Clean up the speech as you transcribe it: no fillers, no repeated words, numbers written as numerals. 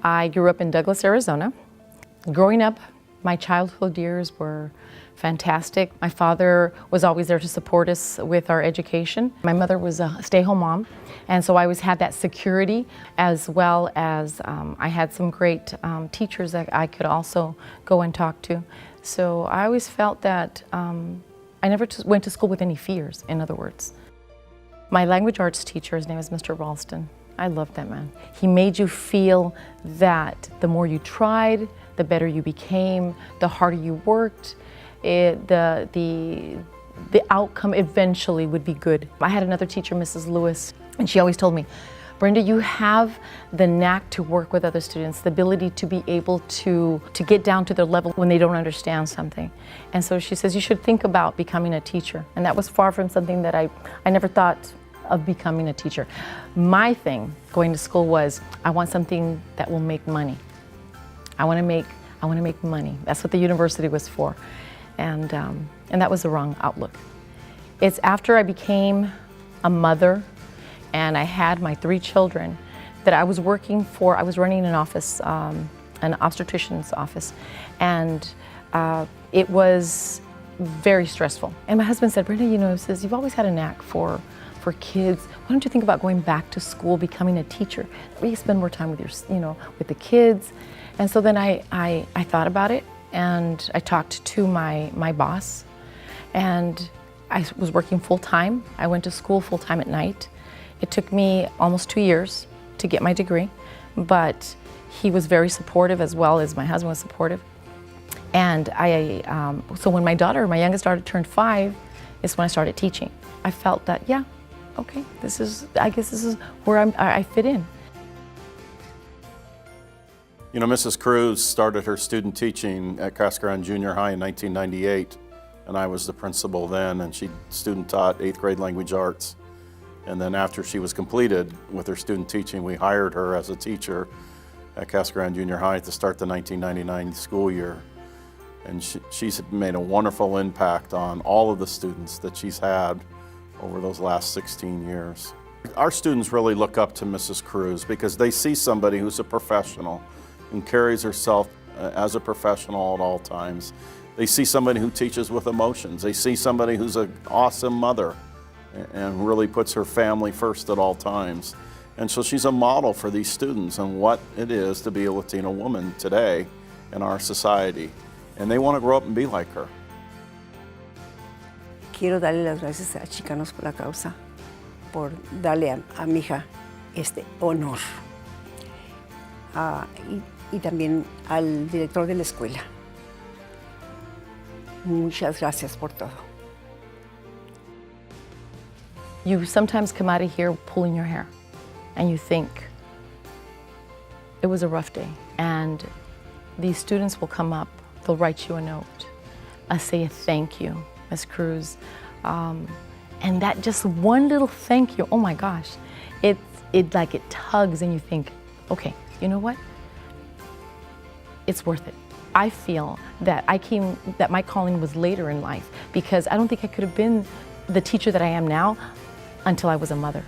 I grew up in Douglas, Arizona. Growing up, my childhood years were fantastic. My father was always there to support us with our education. My mother was a stay-home mom, and so I always had that security, as well as I had some great teachers that I could also go and talk to. So I always felt that I never went to school with any fears, in other words. My language arts teacher, his name is Mr. Ralston. I loved that man. He made you feel that the more you tried, the better you became, the harder you worked, the outcome eventually would be good. I had another teacher, Mrs. Lewis, and she always told me, Brenda, you have the knack to work with other students, the ability to be able to get down to their level when they don't understand something. And so she says, you should think about becoming a teacher. And that was far from something that I never thought of becoming a teacher. My thing going to school was, I want something that will make money. I want to make money. That's what the university was for. And that was the wrong outlook. It's after I became a mother and I had my 3 children that I was running an office, an obstetrician's office, and it was very stressful. And my husband said, Brenda, you know, says, you've always had a knack for kids. Why don't you think about going back to school, becoming a teacher? We spend more time with with the kids. And so then I thought about it, and I talked to my boss, and I was working full-time. I went to school full-time at night. It took me almost 2 years to get my degree, but he was very supportive, as well as my husband was supportive. And so when my youngest daughter turned 5, is when I started teaching. I felt that, yeah, okay, I guess this is where I fit in. You know, Mrs. Cruz started her student teaching at Casa Grande Junior High in 1998, and I was the principal then, and she student taught 8th grade language arts. And then after she was completed with her student teaching, we hired her as a teacher at Casa Grande Junior High to start the 1999 school year. And she's made a wonderful impact on all of the students that she's had over those last 16 years. Our students really look up to Mrs. Cruz because they see somebody who's a professional and carries herself as a professional at all times. They see somebody who teaches with emotions. They see somebody who's an awesome mother and really puts her family first at all times. And so she's a model for these students and what it is to be a Latino woman today in our society. And they want to grow up and be like her. Quiero darle las gracias a Chicanos por la Causa por darle a mi hija este honor. Y también al director de la escuela. Muchas gracias por todo. You sometimes come out of here pulling your hair, and you think, it was a rough day. And these students will come up, they'll write you a note, say a thank you, Ms. Cruz. And that just one little thank you, oh my gosh, it tugs, and you think, okay, you know what? It's worth it. I feel that that my calling was later in life, because I don't think I could have been the teacher that I am now until I was a mother.